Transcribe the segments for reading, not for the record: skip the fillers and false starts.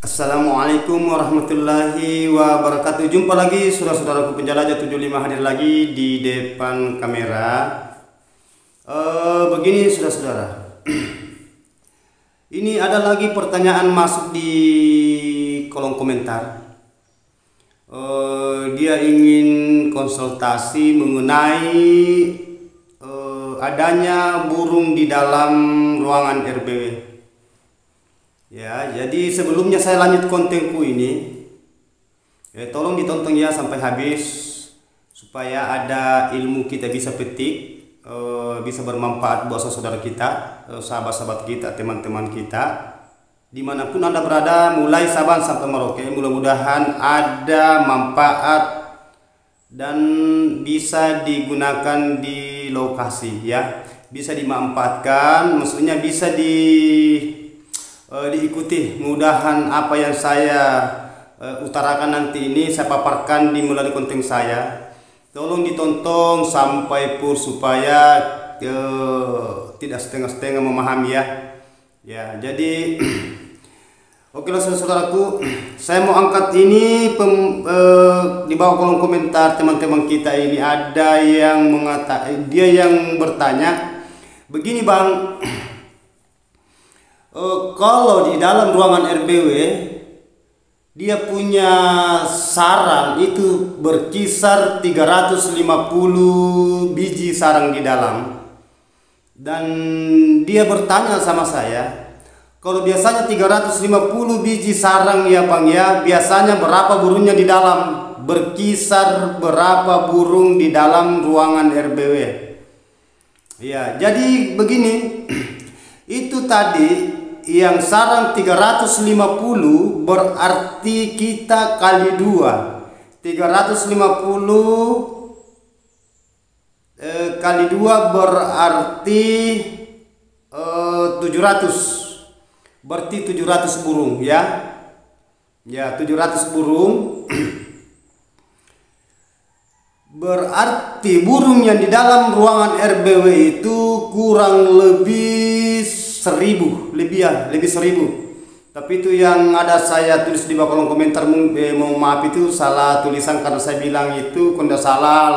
Assalamualaikum warahmatullahi wabarakatuh. Jumpa lagi saudara-saudaraku penjelajah 75 hadir lagi di depan kamera. Begini saudara-saudara, ini ada lagi pertanyaan masuk di kolom komentar. Dia ingin konsultasi mengenai adanya burung di dalam ruangan RBW. Ya, jadi sebelumnya saya lanjut kontenku ini, tolong ditonton ya sampai habis supaya ada ilmu kita bisa petik, bisa bermanfaat buat saudara kita, sahabat-sahabat kita, teman-teman kita, dimanapun Anda berada, mulai Sabang sampai Merauke. Mudah-mudahan ada manfaat dan bisa digunakan di lokasi ya, bisa dimanfaatkan, maksudnya bisa diikuti. Mudahan apa yang saya utarakan nanti ini saya paparkan di melalui konten saya. Tolong ditonton sampai full supaya tidak setengah-setengah memahami ya. Ya, jadi oke lah saudaraku, saya mau angkat ini di bawah kolom komentar teman-teman kita ini ada yang mengatakan, dia yang bertanya begini, Bang. Kalau di dalam ruangan RBW dia punya sarang itu berkisar 350 biji sarang di dalam, dan dia bertanya sama saya, kalau biasanya 350 biji sarang ya Bang ya, biasanya berapa burungnya di dalam, berkisar berapa burung di dalam ruangan RBW ya. Jadi begini, itu tadi yang sarang 350 berarti kita kali 2. 350 kali 2 berarti 700. Berarti 700 burung ya. Ya, 700 burung. Berarti burung yang di dalam ruangan RBW itu kurang lebih 1000, lebih 1000. Tapi itu yang ada saya tulis di bawah kolom komentar. Mohon maaf itu salah tulisan karena saya bilang itu kalau tidak salah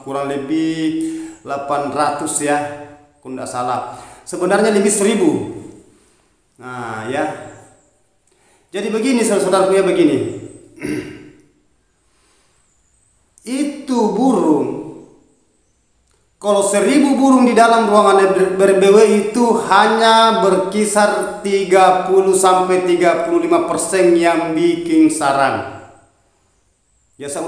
kurang lebih 800 ya, kalau tidak salah. Sebenarnya lebih 1000. Nah ya. Jadi begini saudara-saudaraku ya, begini. Itu burung, kalau 1000 burung di dalam ruangan RBW itu hanya berkisar 30-35% yang bikin sarang. Ya, saya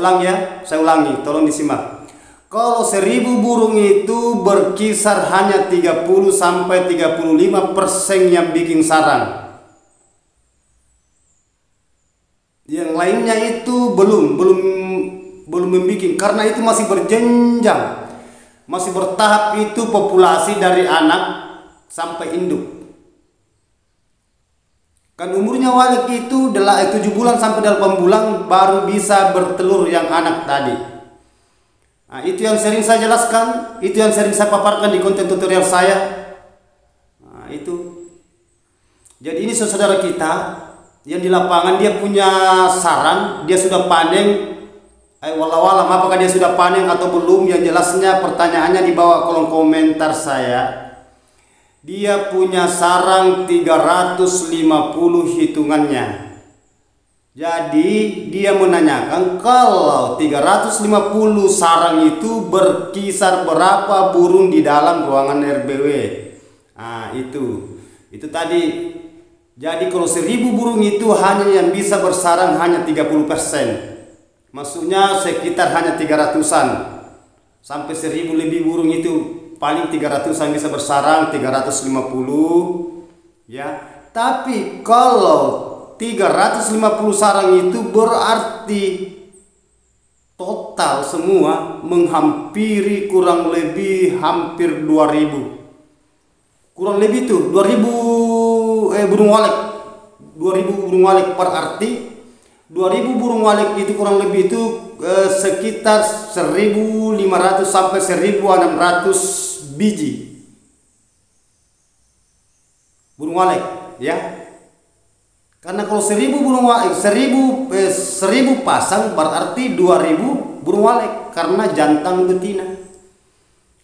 ulangi, tolong disimak. Kalau 1000 burung itu berkisar hanya 30-35% yang bikin sarang. Yang lainnya itu belum membikin, karena itu masih berjenjang, masih bertahap, itu populasi dari anak sampai induk. Kan umurnya walik itu 7 bulan sampai 8 bulan baru bisa bertelur yang anak tadi. Nah, itu yang sering saya jelaskan, itu yang sering saya paparkan di konten tutorial saya. Nah, itu. Jadi ini saudara kita yang di lapangan, dia punya sarang, dia sudah panen. Wallahualam apakah dia sudah panen atau belum, yang jelasnya pertanyaannya di bawah kolom komentar saya. Dia punya sarang 350 hitungannya. Jadi dia menanyakan kalau 350 sarang itu berkisar berapa burung di dalam ruangan RBW. Nah itu tadi. Jadi kalau 1000 burung itu hanya yang bisa bersarang hanya 30%. Maksudnya sekitar hanya 300-an. Sampai 1000 lebih burung itu paling 300-an bisa bersarang, 350 ya. Tapi kalau 350 sarang itu berarti total semua menghampiri kurang lebih hampir 2000. Kurang lebih itu 2000 burung walet. 2000 burung walet berarti 2000 burung walet itu kurang lebih itu sekitar 1500 sampai 1600 biji burung walet ya. Karena Karena kalau 1000 pasang berarti 2000 burung walet karena jantan betina.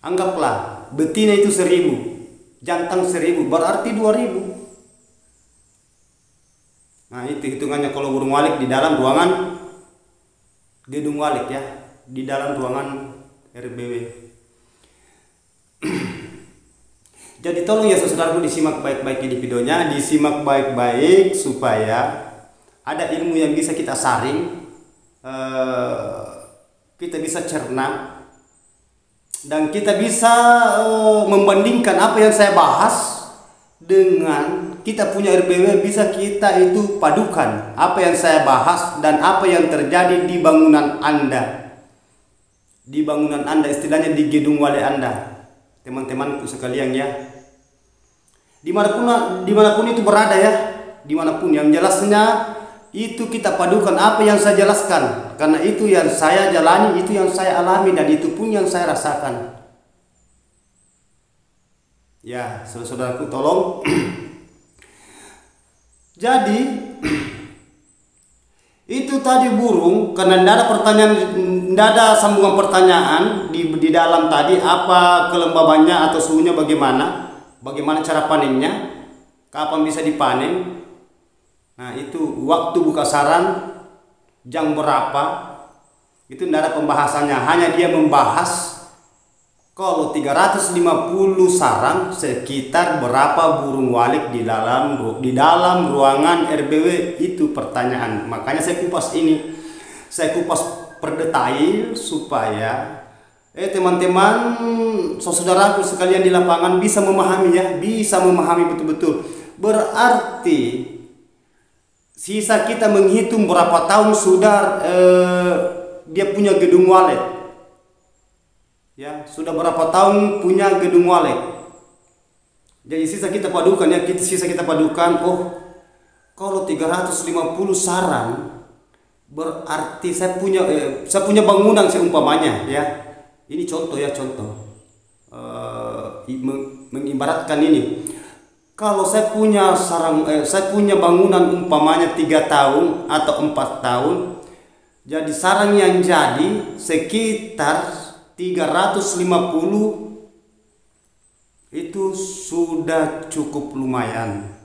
Anggaplah betina itu 1000, jantan 1000 berarti 2000. Nah itu hitungannya kalau burung walet di dalam ruangan gedung walet ya, di dalam ruangan RBW. Jadi tolong ya saudaraku disimak baik-baik ini videonya, disimak baik-baik supaya ada ilmu yang bisa kita saring, kita bisa cerna, dan kita bisa membandingkan apa yang saya bahas dengan kita punya RBW, bisa kita itu padukan apa yang saya bahas dan apa yang terjadi di bangunan Anda. Di bangunan Anda, istilahnya di gedung walet Anda. Teman-temanku sekalian ya. Dimanapun itu berada ya, dimanapun, yang jelasnya itu kita padukan apa yang saya jelaskan, karena itu yang saya jalani, itu yang saya alami, dan itu pun yang saya rasakan. Ya, saudara-saudaraku tolong. Jadi itu tadi burung, karena tidak ada pertanyaan, tidak ada sambungan pertanyaan di dalam tadi, apa kelembabannya atau suhunya bagaimana cara panennya, kapan bisa dipanen. Nah itu waktu buka sarang, jam berapa, itu tidak ada pembahasannya. Hanya dia membahas kalau 350 sarang sekitar berapa burung walet di dalam ruangan RBW, itu pertanyaan. Makanya saya kupas ini, saya kupas per detail supaya teman-teman, saudaraku sekalian di lapangan bisa memahami ya, bisa memahami betul-betul. Berarti sisa kita menghitung berapa tahun sudah dia punya gedung walet. Ya, sudah berapa tahun punya gedung walet. Jadi sisa kita padukan ya, sisa kita padukan, oh kalau 350 sarang berarti saya punya bangunan seumpamanya ya. Ini contoh ya, mengibaratkan ini. Kalau saya punya saya punya bangunan umpamanya 3 tahun atau 4 tahun, jadi sarang yang jadi sekitar 350, itu sudah cukup lumayan.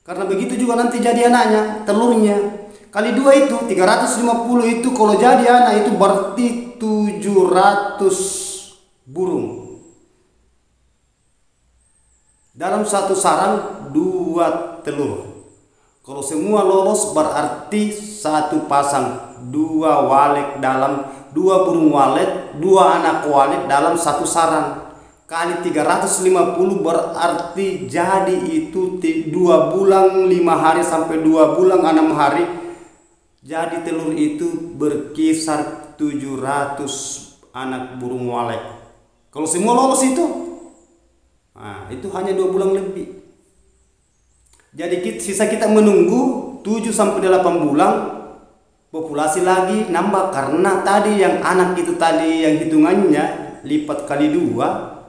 Karena begitu juga nanti jadi anaknya, telurnya. Kali 2 itu 350, itu kalau jadi anak itu berarti 700 burung. Dalam satu sarang 2 telur. Kalau semua lolos berarti satu pasang 2 walet dalam 2 burung walet, 2 anak walet dalam satu sarang. Kali 350 berarti jadi itu 2 bulan 5 hari sampai 2 bulan 6 hari. Jadi telur itu berkisar 700 anak burung walet. Kalau semua lolos itu, nah, itu hanya 2 bulan lebih. Jadi sisa kita menunggu 7 sampai 8 bulan, populasi lagi nambah, karena tadi yang anak itu tadi yang hitungannya lipat kali 2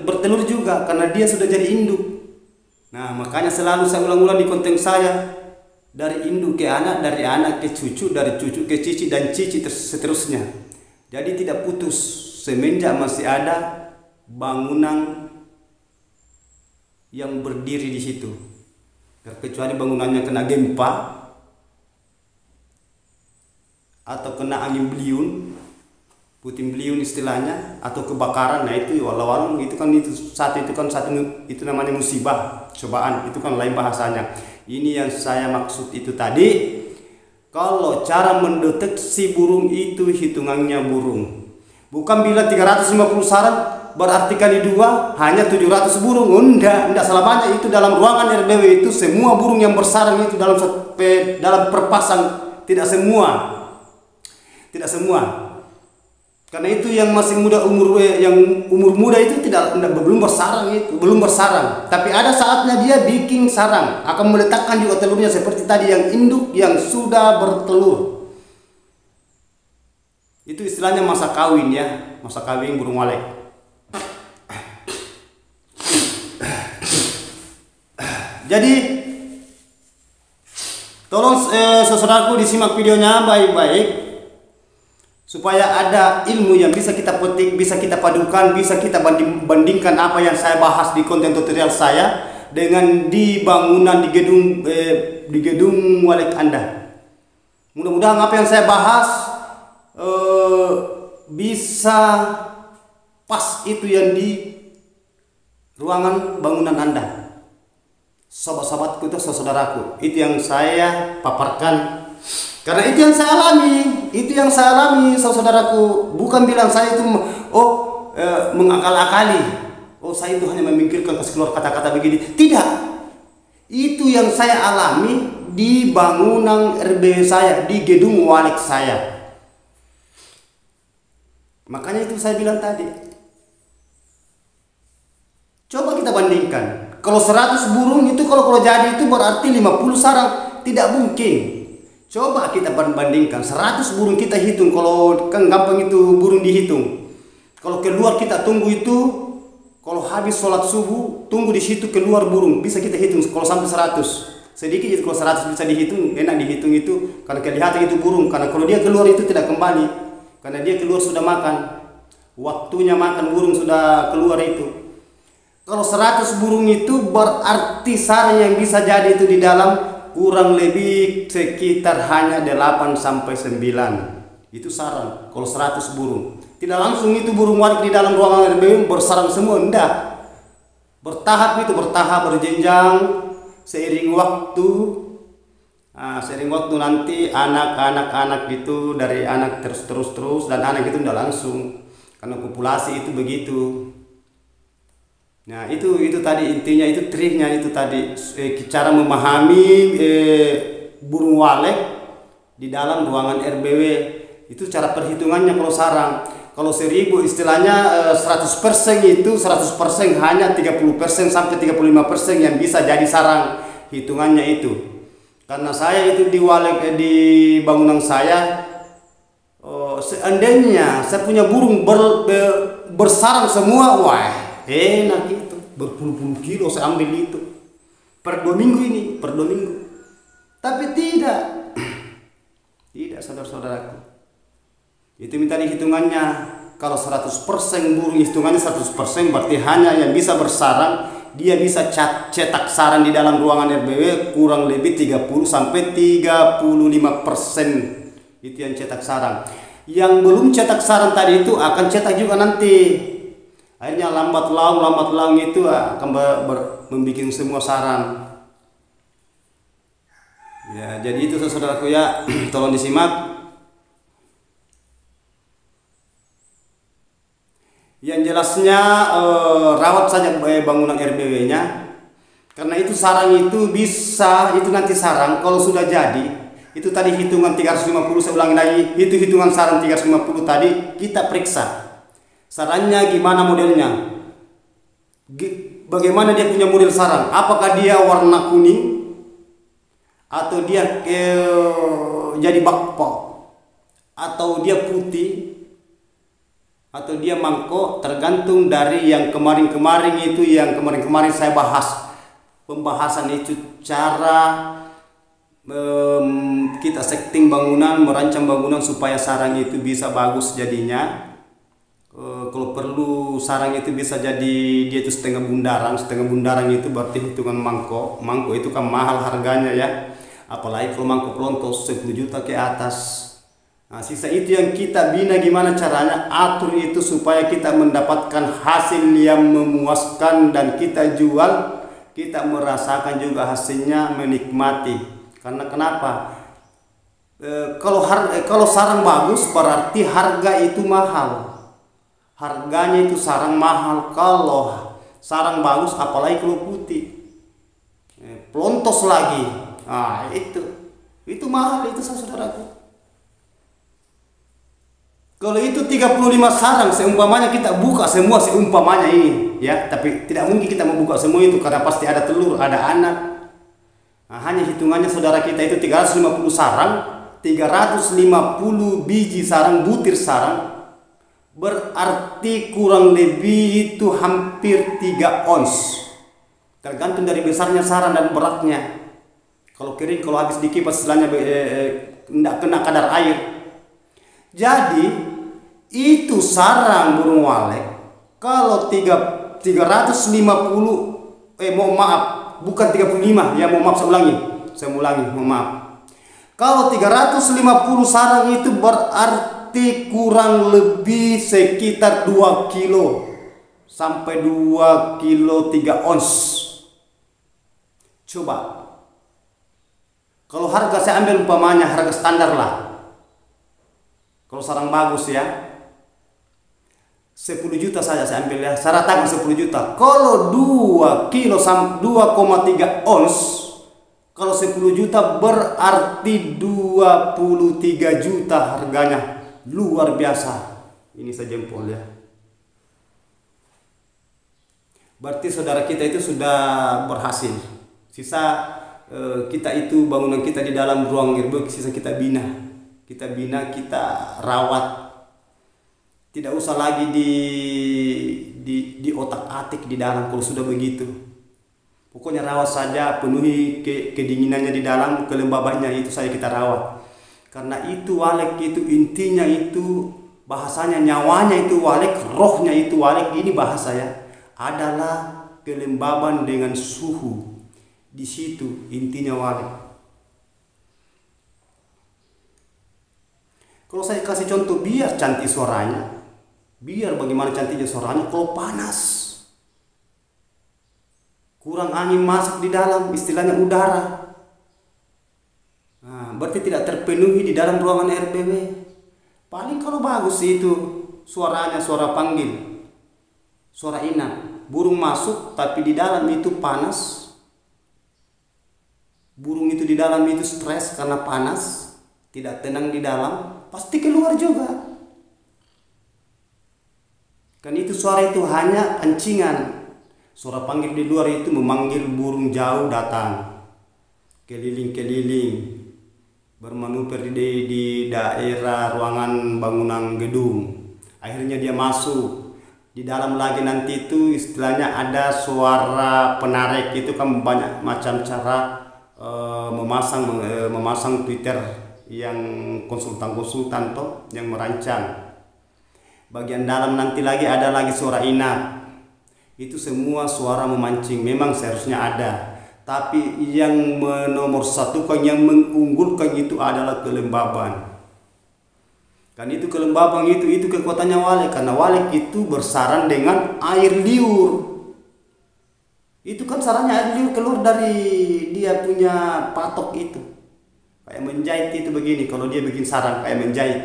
bertelur juga, karena dia sudah jadi induk. Nah makanya selalu saya ulang-ulang di konten saya, dari induk ke anak, dari anak ke cucu, dari cucu ke cici, dan cici seterusnya. Jadi tidak putus semenjak masih ada bangunan yang berdiri di situ. Kecuali bangunannya kena gempa atau kena angin beliun, puting beliun istilahnya, atau kebakaran. Nah itu walau-walau itu kan satu itu namanya musibah, cobaan, itu kan lain bahasanya. Ini yang saya maksud itu tadi, kalau cara mendeteksi burung itu hitungannya burung. Bukan bila 350 sarang berarti kali 2 hanya 700 burung. Enggak selamanya itu dalam ruangan RBW itu semua burung yang bersarang itu dalam perpasang, tidak semua. Karena itu yang masih muda umur muda itu belum bersarang. Tapi ada saatnya dia bikin sarang, akan meletakkan juga telurnya seperti tadi yang induk yang sudah bertelur. Itu istilahnya masa kawin ya, masa kawin burung walet. Jadi Tolong saudaraku disimak videonya baik-baik supaya ada ilmu yang bisa kita petik, bisa kita padukan, bisa kita bandingkan apa yang saya bahas di konten tutorial saya dengan di bangunan di gedung walek Anda. Mudah-mudahan apa yang saya bahas bisa pas itu yang di ruangan bangunan Anda. Sobat-sobatku itu saudaraku, itu yang saya paparkan. Karena itu yang saya alami, saudaraku. Bukan bilang saya itu mengakal-akali. Saya itu hanya memikirkan keluar kata-kata begini. Tidak. Itu yang saya alami di bangunan RB saya, di gedung walek saya. Makanya itu saya bilang tadi. Coba kita bandingkan. Kalau 100 burung itu kalau jadi itu berarti 50 sarang. Tidak mungkin. Coba kita bandingkan 100 burung kita hitung, kalau kan gampang itu burung dihitung. Kalau keluar kita tunggu itu, kalau habis sholat subuh tunggu di situ keluar burung bisa kita hitung kalau sampai 100. Sedikit itu kalau 100 bisa dihitung, enak dihitung itu karena kelihatan itu burung. Karena kalau dia keluar itu tidak kembali, karena dia keluar sudah makan. Waktunya makan burung sudah keluar itu. Kalau 100 burung itu berarti sarang yang bisa jadi itu di dalam kurang lebih sekitar hanya 8 sampai 9. Itu sarang kalau 100 burung. Tidak langsung itu burung walek di dalam ruangan RB bersarang semua, enggak. Bertahap itu, berjenjang seiring waktu. Seiring waktu nanti anak itu dari anak terus dan anak itu enggak langsung. Karena populasi itu begitu. Nah itu tadi intinya, itu triknya itu tadi, cara memahami burung walek di dalam ruangan RBW. Itu cara perhitungannya kalau sarang. Kalau 1000 istilahnya 100% itu 100% hanya 30% sampai 35% yang bisa jadi sarang, hitungannya itu. Karena saya itu di walek di bangunan saya, seandainya saya punya burung bersarang semua, wah enak itu, berpuluh-puluh kilo saya ambil itu per 2 minggu ini, per 2 minggu. Tapi tidak saudara-saudaraku, itu minta hitungannya. Kalau 100% burung hitungannya 100%, berarti hanya yang bisa bersarang, dia bisa cetak sarang di dalam ruangan RBW kurang lebih 30 sampai 35%. Itu yang cetak sarang. Yang belum cetak sarang tadi itu akan cetak juga nanti. Akhirnya lambat laun itu akan membuat semua sarang. Ya, jadi itu saudaraku ya, tolong disimak. Yang jelasnya rawat saja bangunan RBW-nya. Karena itu sarang itu bisa, itu nanti sarang kalau sudah jadi, itu tadi hitungan 350, saya ulangi lagi, itu hitungan sarang 350 tadi kita periksa. Sarangnya gimana modelnya, bagaimana dia punya model sarang, apakah dia warna kuning atau dia jadi bakpao, atau dia putih, atau dia mangkok, tergantung dari yang kemarin-kemarin itu, yang kemarin-kemarin saya bahas. Pembahasan itu cara kita setting bangunan, merancang bangunan supaya sarang itu bisa bagus jadinya. Kalau perlu sarang itu bisa jadi dia itu setengah bundaran itu berarti hitungan mangkok itu kan mahal harganya ya, apalagi kalau mangkok lontos 10 juta ke atas. Nah, sisa itu yang kita bina gimana caranya atur itu supaya kita mendapatkan hasil yang memuaskan dan kita jual, kita merasakan juga hasilnya, menikmati. Karena kenapa? Kalau sarang bagus berarti harga itu mahal. Harganya itu sarang mahal. Kalau sarang bagus, apalagi kalau putih, pelontos lagi, itu mahal itu saudaraku. Kalau itu 35 sarang seumpamanya kita buka semua seumpamanya ini ya, tapi tidak mungkin kita membuka semua itu karena pasti ada telur, ada anak. Nah, hanya hitungannya saudara kita itu 350 sarang, 350 biji sarang, butir sarang, berarti kurang lebih itu hampir 3 ons, tergantung dari besarnya sarang dan beratnya. Kalau kering, kalau habis dikipas istilahnya tidak kena kadar air. Jadi itu sarang burung walet kalau 350 mohon maaf, bukan 35 ya, mohon maaf, saya ulangi, mohon maaf. Kalau 350 sarang itu berarti kurang lebih sekitar 2 kilo sampai 2 kilo 3 ons. Coba kalau harga saya ambil umpamanya harga standar lah, kalau sarang bagus ya 10 juta saja saya ambil ya, saya ratakan 10 juta. Kalau 2 kilo 2,3 ons, kalau 10 juta berarti 23 juta harganya. Luar biasa. Ini saya jempol ya. Berarti saudara kita itu sudah berhasil. Sisa kita itu bangunan kita di dalam ruang RBW, sisa kita bina. Kita bina, kita rawat. Tidak usah lagi di otak-atik di dalam kalau sudah begitu. Pokoknya rawat saja, penuhi kedinginannya di dalam, kelembabannya itu saja kita rawat. Karena itu walek itu intinya itu bahasanya, nyawanya itu walek, rohnya itu walek. Ini bahasa ya, adalah kelembaban dengan suhu. Di situ intinya walek. Kalau saya kasih contoh, biar cantik suaranya, biar bagaimana cantiknya suaranya, kalau panas, kurang angin masuk di dalam, istilahnya udara, nah, berarti tidak terpenuhi di dalam ruangan RBW. Paling kalau bagus itu suaranya, suara panggil, suara inap, burung masuk tapi di dalam itu panas, burung itu di dalam itu stres karena panas, tidak tenang di dalam, pasti keluar juga. Kan itu suara itu hanya pancingan. Suara panggil di luar itu memanggil burung jauh datang, keliling-keliling, bermanuver di daerah ruangan bangunan gedung. Akhirnya dia masuk. Di dalam lagi nanti itu istilahnya ada suara penarik, itu kan banyak macam cara memasang Twitter yang konsultan toh yang merancang. Bagian dalam nanti lagi ada lagi suara inap. Itu semua suara memancing, memang seharusnya ada. Tapi yang nomor satu kan, yang mengunggulkan itu adalah kelembaban. Kan itu kelembaban itu kekuatannya walek, karena walek itu bersarang dengan air liur. Itu kan sarangnya air liur keluar dari dia punya patok itu. Kayak menjahit itu begini, kalau dia bikin sarang kayak menjahit.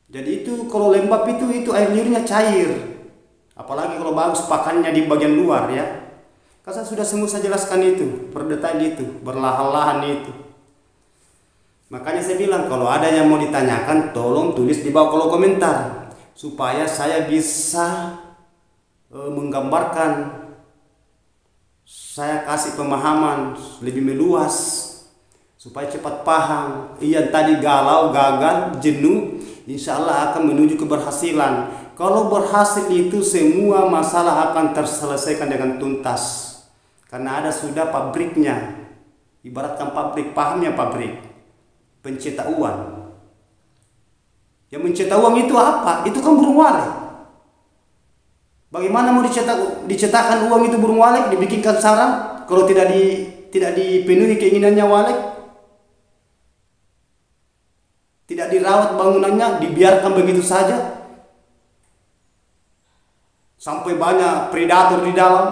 Jadi itu kalau lembab itu air liurnya cair. Apalagi kalau bagus pakannya di bagian luar ya. Kan saya sudah semua saya jelaskan itu, per detail itu, berlahan-lahan itu. Makanya saya bilang kalau ada yang mau ditanyakan tolong tulis di bawah kolom komentar supaya saya bisa menggambarkan, saya kasih pemahaman lebih meluas supaya cepat paham. Iya tadi galau, gagal, jenuh, insya Allah akan menuju keberhasilan. Kalau berhasil itu semua masalah akan terselesaikan dengan tuntas. Karena ada sudah pabriknya. Ibaratkan pabrik, pahamnya pabrik pencetak uang. Yang mencetak uang itu apa? Itu kan burung walet. Bagaimana mau dicetakkan uang itu burung walet, dibikinkan sarang kalau tidak dipenuhi keinginannya walet? Tidak dirawat bangunannya, dibiarkan begitu saja. Sampai banyak predator di dalam.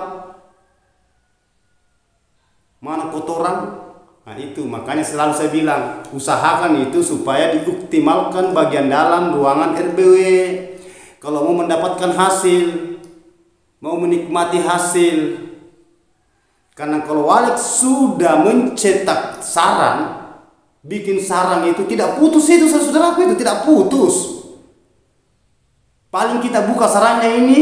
Mana kotoran? Nah itu makanya selalu saya bilang, usahakan itu supaya dioptimalkan bagian dalam ruangan RBW. Kalau mau mendapatkan hasil, mau menikmati hasil. Karena kalau walet sudah mencetak sarang, bikin sarang itu tidak putus, itu saudaraku, itu tidak putus. Paling kita buka sarangnya ini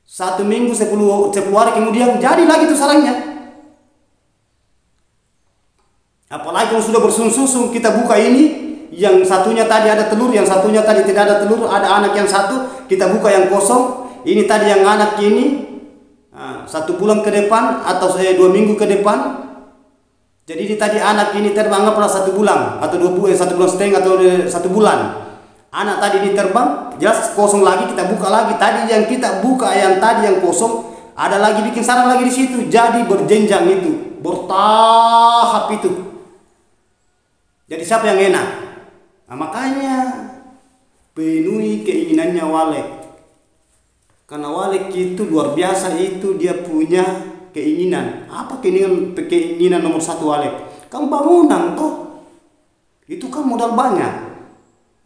1 minggu 10 hari kemudian jadi lagi tuh sarangnya. Apalagi kalau sudah bersusun-susun, kita buka ini, yang satunya tadi ada telur, yang satunya tadi tidak ada telur, ada anak yang satu, kita buka yang kosong, ini tadi yang anak ini, 1 bulan ke depan atau 2 minggu ke depan. Jadi ini tadi anak ini terbang anggaplah 1 bulan atau 1 bulan setengah atau 1 bulan. Anak tadi diterbang, jelas kosong lagi, kita buka lagi. Tadi yang kita buka yang tadi yang kosong, ada lagi bikin sarang lagi di situ. Jadi berjenjang itu, bertahap itu. Jadi siapa yang enak? Nah, makanya penuhi keinginannya Walek. Karena Walek itu luar biasa, itu dia punya keinginan. Apa keinginan nomor 1 Walek? Kan bangunan toh. Itu kan modal banyak.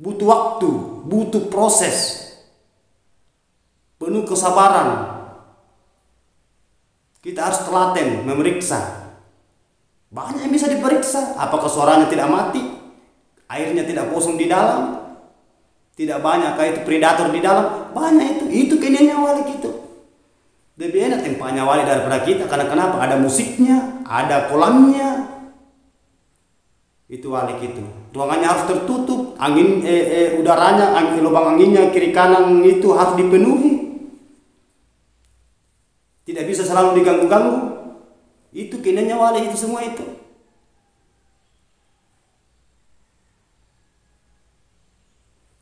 Butuh waktu, butuh proses. Penuh kesabaran. Kita harus telaten memeriksa. Banyak yang bisa diperiksa. Apakah suaranya tidak mati? Airnya tidak kosong di dalam? Tidak banyak kayak itu predator di dalam? Banyak itu. Itu keinginannya Walek itu. Lebih enak tempatnya Walek daripada kita. Karena kenapa? Ada musiknya, ada kolamnya. Itu Walek itu. Ruangannya harus tertutup. Angin, udaranya, lubang anginnya kiri kanan itu harus dipenuhi. Tidak bisa selalu diganggu-ganggu. Itu keinginannya Walek itu semua itu.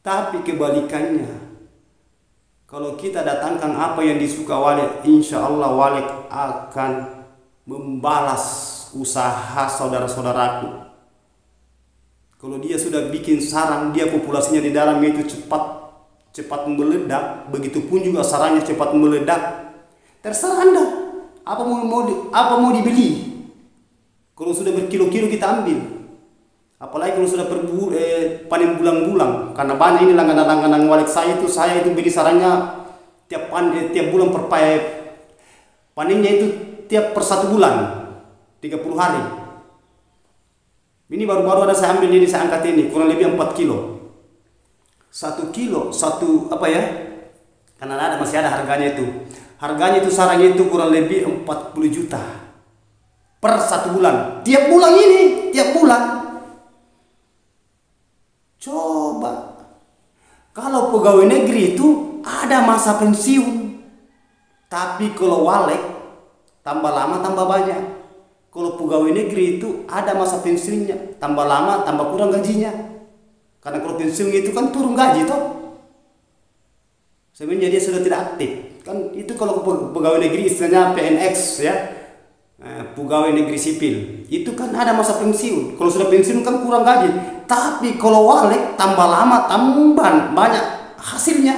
Tapi kebalikannya, kalau kita datangkan apa yang disuka Walek, insya Allah Walek akan membalas usaha saudara-saudaraku. Kalau dia sudah bikin sarang, dia populasinya di dalam itu cepat meledak. Begitupun juga sarangnya cepat meledak. Terserah Anda, apa mau dibeli. Kalau sudah berkilo-kilo kita ambil. Apalagi kalau sudah panen bulan-bulan. Karena banyak ini langganan-langganan Walek saya itu beli sarangnya tiap bulan panennya itu tiap per 1 bulan 30 hari. Ini baru-baru ada saya ambil, jadi saya angkat ini kurang lebih 4 kilo. 1 kilo, karena masih ada harganya itu. Harganya itu sarangnya itu kurang lebih 40 juta per 1 bulan. Tiap bulan. Coba. Kalau pegawai negeri itu ada masa pensiun. Tapi kalau Walek tambah lama tambah banyak. Kalau pegawai negeri itu ada masa pensiunnya, tambah lama tambah kurang gajinya. Karena kalau pensiun itu kan turun gaji toh. Sebenarnya dia sudah tidak aktif. Kan itu kalau pegawai negeri istilahnya PNX ya. Pegawai negeri sipil. Itu kan ada masa pensiun. Kalau sudah pensiun kan kurang gaji. Tapi kalau Walek tambah lama tambah banyak hasilnya.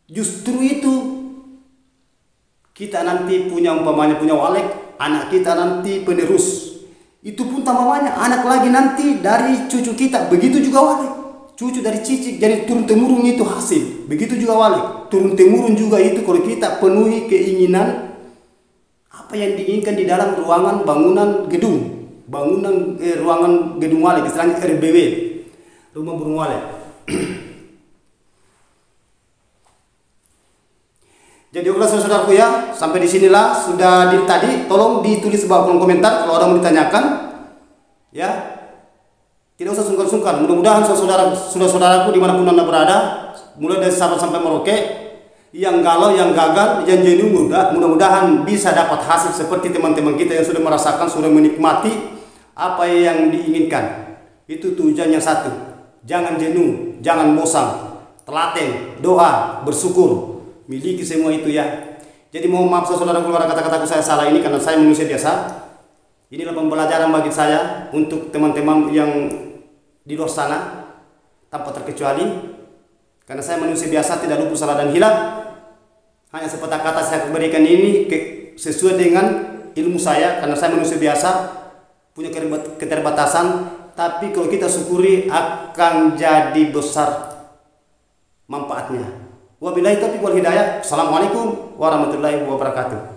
Justru itu kita nanti punya Walek, anak kita nanti penerus. Itu pun tambah banyak anak lagi nanti dari cucu kita. Begitu juga Walek. Cucu dari cicik jadi turun temurun itu hasil. Begitu juga Walek. Turun temurun juga itu kalau kita penuhi keinginan apa yang diinginkan di dalam ruangan bangunan gedung. Ruangan gedung Walek, istilahnya RBW. Rumah burung Walek. Jadi saudara-saudaraku ya, sampai di sinilah sudah tadi. Tolong ditulis bawah kolom komentar kalau ada mau ditanyakan. Ya, tidak usah sungkan-sungkan. Mudah-mudahan saudara-saudaraku dimanapun Anda berada, mulai dari Sabang sampai Merauke, yang galau, yang gagal, yang jenuh, mudah-mudahan bisa dapat hasil seperti teman-teman kita yang sudah merasakan, sudah menikmati apa yang diinginkan. Itu tujuan yang satu. Jangan jenuh, jangan bosan, telaten, doa, bersyukur. Miliki semua itu ya. Jadi mohon maaf saudara kalau ada kata-kataku saya salah ini karena saya manusia biasa. Inilah pembelajaran bagi saya untuk teman-teman yang di luar sana tanpa terkecuali. Karena saya manusia biasa, tidak luput salah dan hilaf. Hanya sepatah kata saya berikan ini sesuai dengan ilmu saya karena saya manusia biasa, punya keterbatasan. Tapi kalau kita syukuri akan jadi besar manfaatnya. Wabillahi taufiq wal hidayah. Assalamualaikum warahmatullahi wabarakatuh.